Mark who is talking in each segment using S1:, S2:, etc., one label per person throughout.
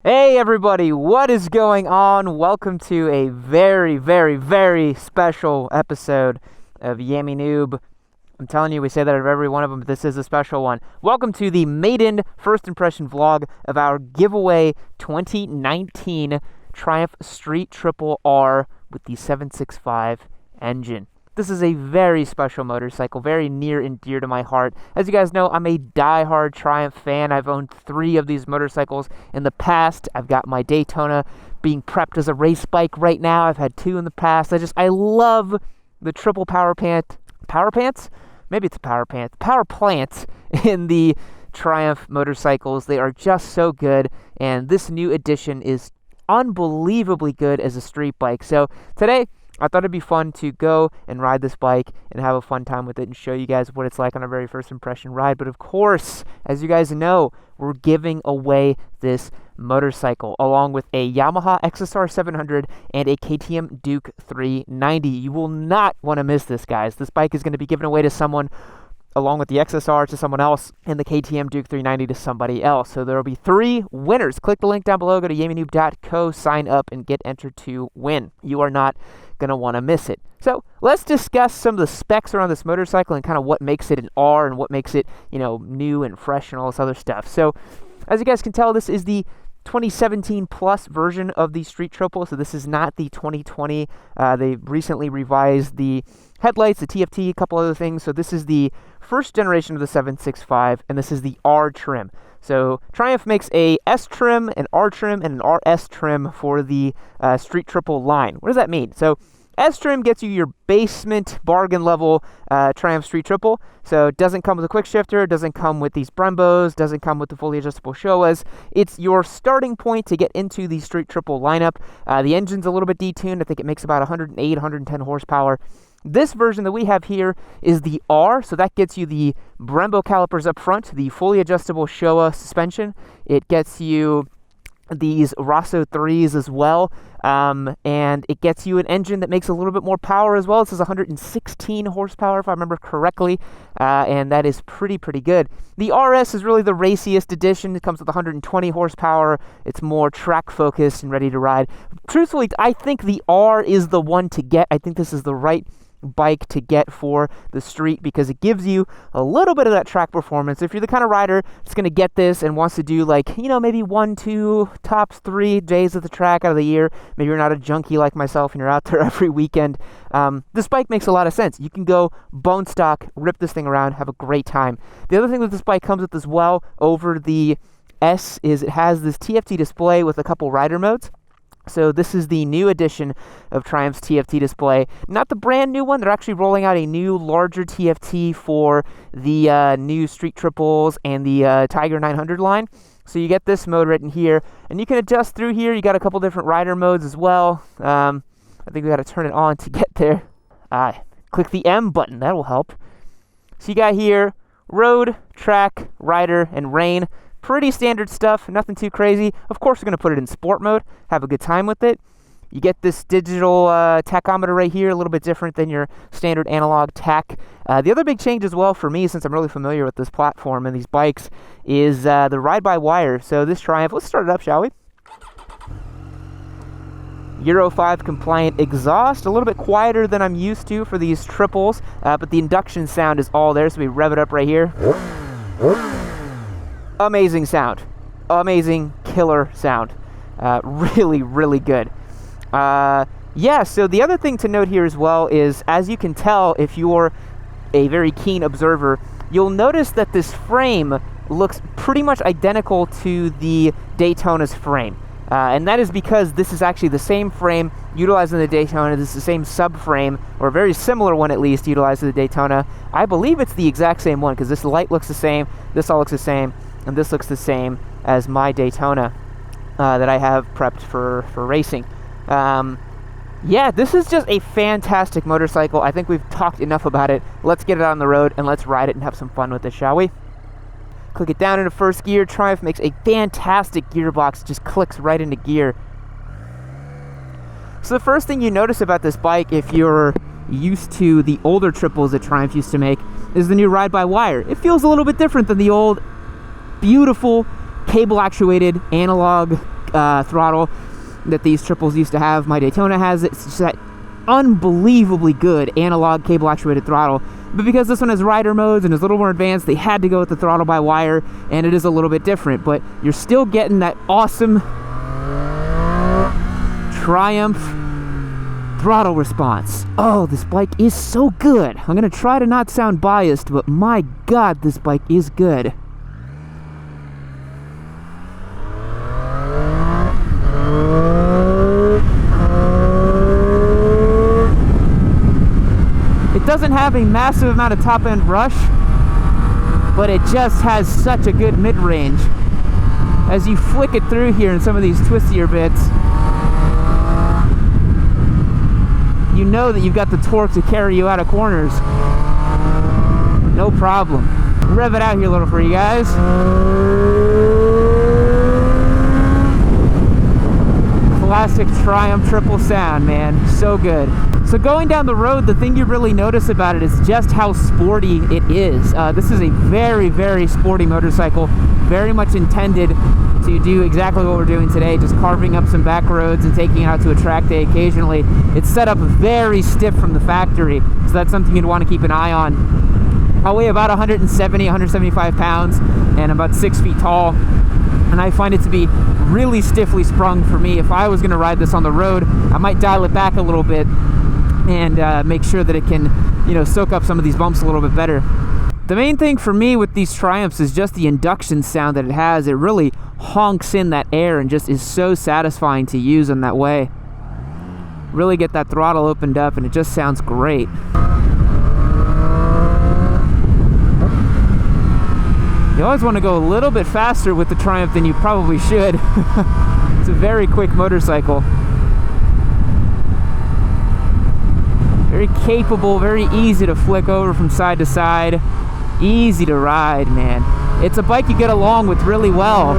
S1: Hey everybody, what is going on? Welcome to a very special episode of Yammy Noob. I'm telling you, we say that of every one of them, but this is a special one. Welcome to the maiden first impression vlog of our giveaway 2019 Triumph Street Triple R with the 765 engine. This is a very special motorcycle, very near and dear to my heart. As you guys know, I'm a die-hard Triumph fan. I've owned 3 of these motorcycles in the past. I've got my Daytona being prepped as a race bike right now. I've had 2 in the past. I love the triple power plants in the Triumph motorcycles. They are just so good, and this new edition is unbelievably good as a street bike. So today, I thought it'd be fun to go and ride this bike and have a fun time with it and show you guys what it's like on our very first impression ride. But of course, as you guys know, we're giving away this motorcycle along with a Yamaha XSR 700 and a KTM Duke 390. You will not want to miss this, guys. This bike is going to be given away to someone along with the XSR to someone else and the KTM Duke 390 to somebody else. So there will be 3 winners. Click the link down below, go to yammynoob.co, sign up, and get entered to win. You are not going to want to miss it. So let's discuss some of the specs around this motorcycle and kind of what makes it an R and what makes it, new and fresh and all this other stuff. So as you guys can tell, this is the 2017 plus version of the Street Triple, so this is not the 2020. They recently revised the headlights, the TFT, a couple other things. So this is the first generation of the 765, and this is the R trim. So Triumph makes a S trim, an R trim, and an RS trim for the Street Triple line. What does that mean? So S trim gets you your basement bargain level Triumph Street Triple. So it doesn't come with a quick shifter, doesn't come with these Brembos, doesn't come with the fully adjustable Showas. It's your starting point to get into the Street Triple lineup. The engine's a little bit detuned. I think it makes about 108, 110 horsepower. This version that we have here is the R, so that gets you the Brembo calipers up front, the fully adjustable Showa suspension. It gets you these Rossi 3s as well, and it gets you an engine that makes a little bit more power as well. This is 116 horsepower, if I remember correctly, and that is pretty good. The RS is really the raciest edition. It comes with 120 horsepower. It's more track focused and ready to ride. Truthfully, I think the R is the one to get. I think this is the right bike to get for the street because it gives you a little bit of that track performance. If you're the kind of rider that's going to get this and wants to do maybe 1, 2, tops 3 days at the track out of the year, maybe you're not a junkie like myself and you're out there every weekend, this bike makes a lot of sense. You can go bone stock, rip this thing around, have a great time. The other thing that this bike comes with as well over the S is it has this TFT display with a couple rider modes. So this is the new edition of Triumph's TFT display. Not the brand new one. They're actually rolling out a new, larger TFT for the new Street Triples and the Tiger 900 line. So you get this mode right in here, and you can adjust through here. You got a couple different rider modes as well. I think we got to turn it on to get there. Click the M button. That will help. So you got here road, track, rider, and rain. Pretty standard stuff, nothing too crazy. Of course, we're going to put it in sport mode, have a good time with it. You get this digital tachometer right here, a little bit different than your standard analog tach. The other big change as well for me, since I'm really familiar with this platform and these bikes, is the ride-by-wire. So this Triumph, let's start it up, shall we? Euro 5 compliant exhaust, a little bit quieter than I'm used to for these triples, but the induction sound is all there, so we rev it up right here. Amazing sound. Amazing killer sound. Really good. So the other thing to note here as well is, as you can tell, if you're a very keen observer, you'll notice that this frame looks pretty much identical to the Daytona's frame. And that is because this is actually the same frame utilized in the Daytona. This is the same subframe, or a very similar one at least, utilized in the Daytona. I believe it's the exact same one because this light looks the same, this all looks the same, and this looks the same as my Daytona that I have prepped for racing. This is just a fantastic motorcycle. I think we've talked enough about it. Let's get it on the road and let's ride it and have some fun with it, shall we? Click it down into first gear. Triumph makes a fantastic gearbox. It just clicks right into gear. So the first thing you notice about this bike, if you're used to the older triples that Triumph used to make, is the new ride-by-wire. It feels a little bit different than the old beautiful cable actuated analog throttle that these triples used to have. My Daytona has it. It's just that unbelievably good analog cable actuated throttle. But because this one has rider modes and is a little more advanced, they had to go with the throttle by wire, and it is a little bit different. But you're still getting that awesome Triumph throttle response. Oh, this bike is so good. I'm gonna try to not sound biased, but my God, this bike is good. It doesn't have a massive amount of top-end rush, but it just has such a good mid-range. As you flick it through here in some of these twistier bits, you know that you've got the torque to carry you out of corners. No problem. Rev it out here a little for you guys. Classic Triumph triple sound, man. So good. So going down the road, the thing you really notice about it is just how sporty it is. This is a very, very sporty motorcycle. Very much intended to do exactly what we're doing today, just carving up some back roads and taking it out to a track day occasionally. It's set up very stiff from the factory, so that's something you'd want to keep an eye on. I weigh about 170, 175 pounds, and I'm about 6 feet tall. And I find it to be really stiffly sprung for me. If I was going to ride this on the road, I might dial it back a little bit and make sure that it can, you know, soak up some of these bumps a little bit better. The main thing for me with these Triumphs is just the induction sound that it has. It really honks in that air and just is so satisfying to use in that way. Really get that throttle opened up and it just sounds great. You always want to go a little bit faster with the Triumph than you probably should. It's a very quick motorcycle. Very capable, very easy to flick over from side to side. Easy to ride, man. It's a bike you get along with really well.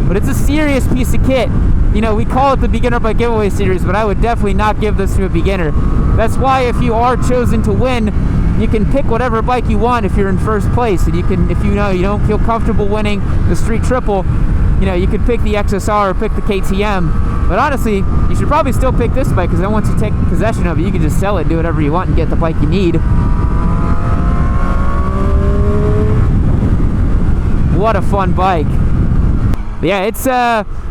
S1: But it's a serious piece of kit. You know, we call it the Beginner Bike Giveaway Series, but I would definitely not give this to a beginner. That's why if you are chosen to win, you can pick whatever bike you want if you're in first place. And you can, if you know you don't feel comfortable winning the Street Triple, you know, you could pick the XSR or pick the KTM. But honestly, you should probably still pick this bike, because then once you take possession of it, you can just sell it, do whatever you want, and get the bike you need. What a fun bike. But yeah,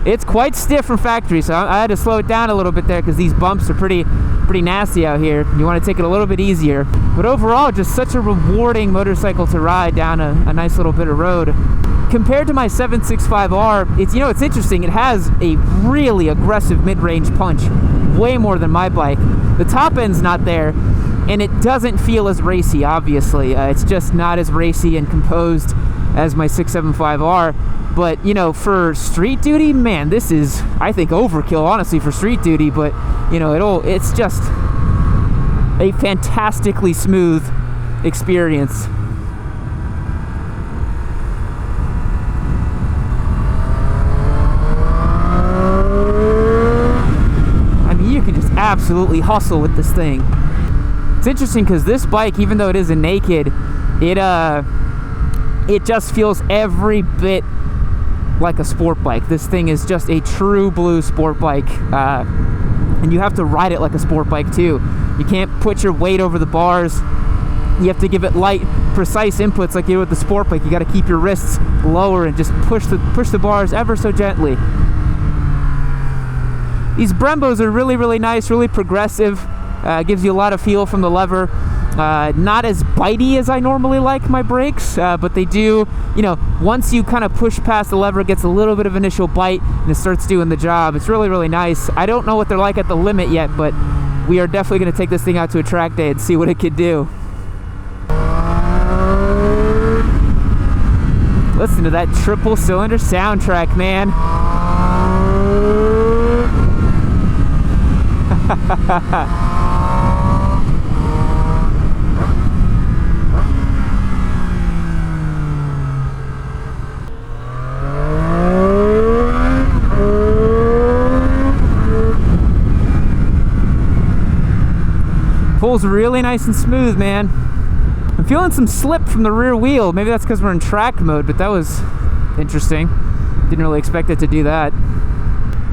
S1: it's quite stiff from factory, so I had to slow it down a little bit there because these bumps are pretty nasty out here. You want to take it a little bit easier. But overall, just such a rewarding motorcycle to ride down a nice little bit of road. Compared to my 765R, it's interesting. It has a really aggressive mid-range punch, way more than my bike. The top end's not there, and it doesn't feel as racy, obviously. It's just not as racy and composed as my 675R. But, you know, for street duty, man, this is, I think, overkill, honestly, for street duty. But, you know, it's just a fantastically smooth experience. I mean, you can just absolutely hustle with this thing. It's interesting because this bike, even though it is a naked, it just feels every bit like a sport bike. This thing is just a true blue sport bike, and you have to ride it like a sport bike too. You can't put your weight over the bars. You have to give it light, precise inputs like you do with the sport bike. You got to keep your wrists lower and just push the bars ever so gently. These Brembos are really, really nice, really progressive. Gives you a lot of feel from the lever. Not as bitey as I normally like my brakes, but they do, you know, once you kind of push past the lever, it gets a little bit of initial bite and it starts doing the job. It's really, really nice. I don't know what they're like at the limit yet, but we are definitely going to take this thing out to a track day and see what it could do. Listen to that triple cylinder soundtrack, man. Pulls really nice and smooth, man. I'm feeling some slip from the rear wheel. Maybe that's because we're in track mode, but that was interesting. Didn't really expect it to do that.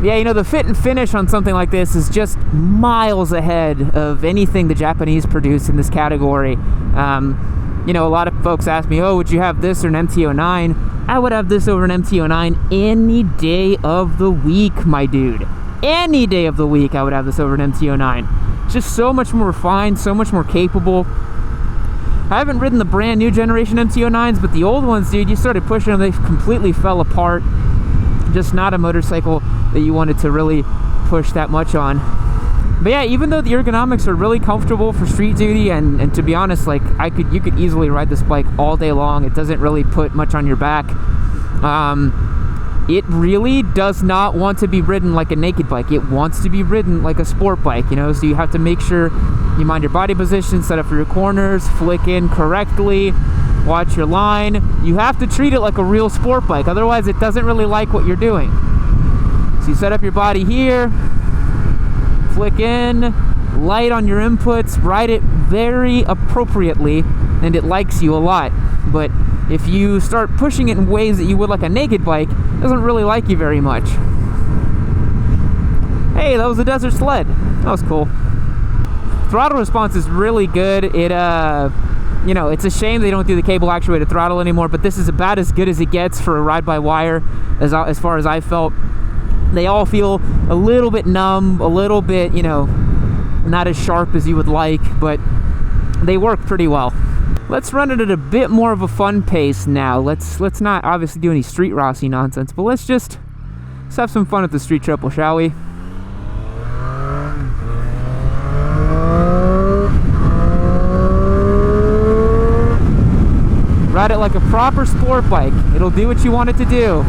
S1: Yeah, you know, the fit and finish on something like this is just miles ahead of anything the Japanese produce in this category. You know, a lot of folks ask me, oh, would you have this or an MT-09? I would have this over an MT-09 any day of the week, my dude. Any day of the week, I would have this over an MT-09. Just so much more refined, so much more capable. I haven't ridden the brand new generation MT-09s, but the old ones, dude, you started pushing them, they completely fell apart. Just not a motorcycle that you wanted to really push that much on. But yeah, even though the ergonomics are really comfortable for street duty, and to be honest, like you could easily ride this bike all day long. It doesn't really put much on your back. It really does not want to be ridden like a naked bike. It wants to be ridden like a sport bike, you know, so you have to make sure you mind your body position, set up for your corners, flick in correctly, watch your line. You have to treat it like a real sport bike, otherwise it doesn't really like what you're doing. So you set up your body here, flick in, light on your inputs, ride it very appropriately, and it likes you a lot. But if you start pushing it in ways that you would like a naked bike, it doesn't really like you very much. Hey, that was a desert sled. That was cool. Throttle response is really good. It, you know, it's a shame they don't do the cable actuated throttle anymore, but this is about as good as it gets for a ride-by-wire, as far as I felt. They all feel a little bit numb, a little bit, you know, not as sharp as you would like, but they work pretty well. Let's run it at a bit more of a fun pace now. Let's not obviously do any street Rossi nonsense, but let's have some fun at the street triple, shall we? Ride it like a proper sport bike. It'll do what you want it to do.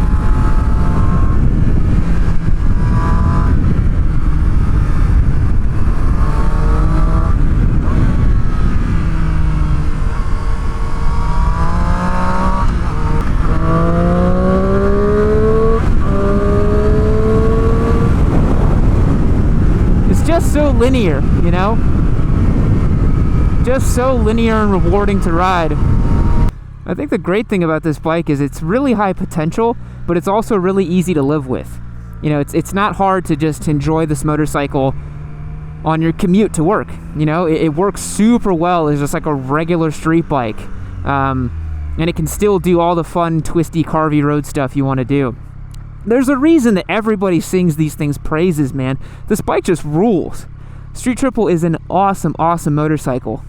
S1: Just so linear, you know? Just so linear and rewarding to ride. I think the great thing about this bike is it's really high potential, but it's also really easy to live with. You know, it's not hard to just enjoy this motorcycle on your commute to work. You know, it works super well as just like a regular street bike. And it can still do all the fun, twisty, carvy road stuff you want to do. There's a reason that everybody sings these things praises, man. This bike just rules. Street Triple is an awesome, awesome motorcycle.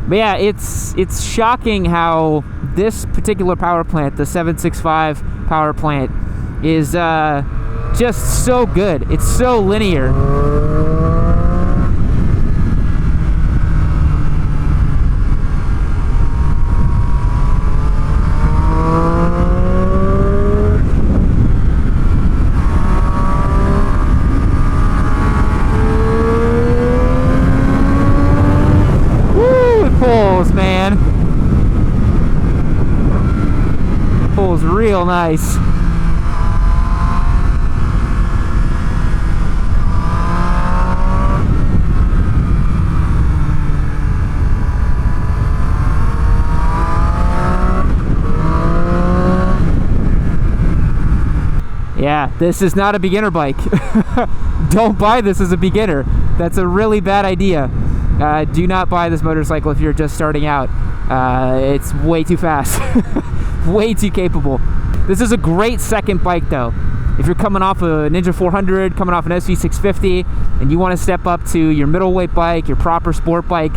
S1: But yeah, it's shocking how this particular power plant, the 765 power plant, is just so good. It's so linear. Man, pulls real nice. Yeah, this is not a beginner bike. Don't buy this as a beginner. That's a really bad idea. Do not buy this motorcycle if you're just starting out. It's way too fast. Way too capable. This is a great second bike though. If you're coming off a Ninja 400, coming off an SV650, and you want to step up to your middleweight bike, your proper sport bike,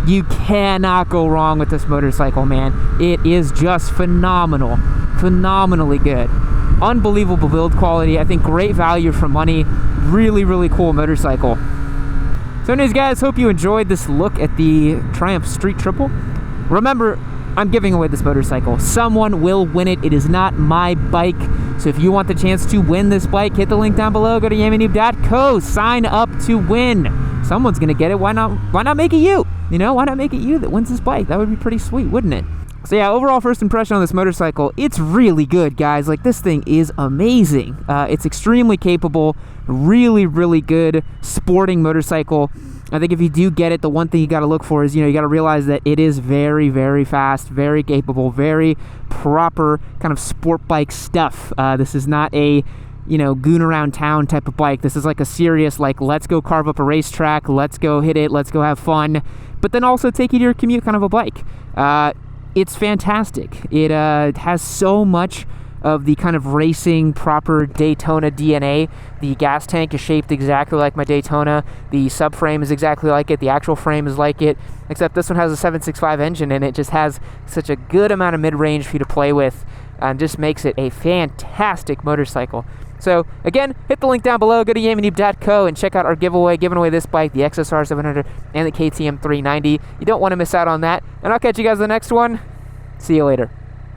S1: you cannot go wrong with this motorcycle, man. It is just phenomenal. Phenomenally good. Unbelievable build quality. I think great value for money. Really, really cool motorcycle. So anyways, guys, hope you enjoyed this look at the Triumph Street Triple. Remember, I'm giving away this motorcycle. Someone will win it. It is not my bike. So if you want the chance to win this bike, hit the link down below. Go to yammynoob.co. Sign up to win. Someone's going to get it. Why not make it you? You know, why not make it you that wins this bike? That would be pretty sweet, wouldn't it? So yeah, overall first impression on this motorcycle, it's really good, guys. Like, this thing is amazing. It's extremely capable, really, really good sporting motorcycle. I think if you do get it, the one thing you got to look for is, you got to realize that it is very, very fast, very capable, very proper kind of sport bike stuff. This is not a, goon around town type of bike. This is like a serious, like, let's go carve up a racetrack, let's go hit it, let's go have fun, but then also take you to your commute kind of a bike. It's fantastic. It has so much of the kind of racing proper Daytona DNA. The gas tank is shaped exactly like my Daytona. The subframe is exactly like it. The actual frame is like it, except this one has a 765 engine, and it just has such a good amount of mid-range for you to play with, and just makes it a fantastic motorcycle. So again, hit the link down below, go to yamanube.co and check out our giveaway, giving away this bike, the XSR 700 and the KTM 390. You don't want to miss out on that, and I'll catch you guys in the next one. See you later.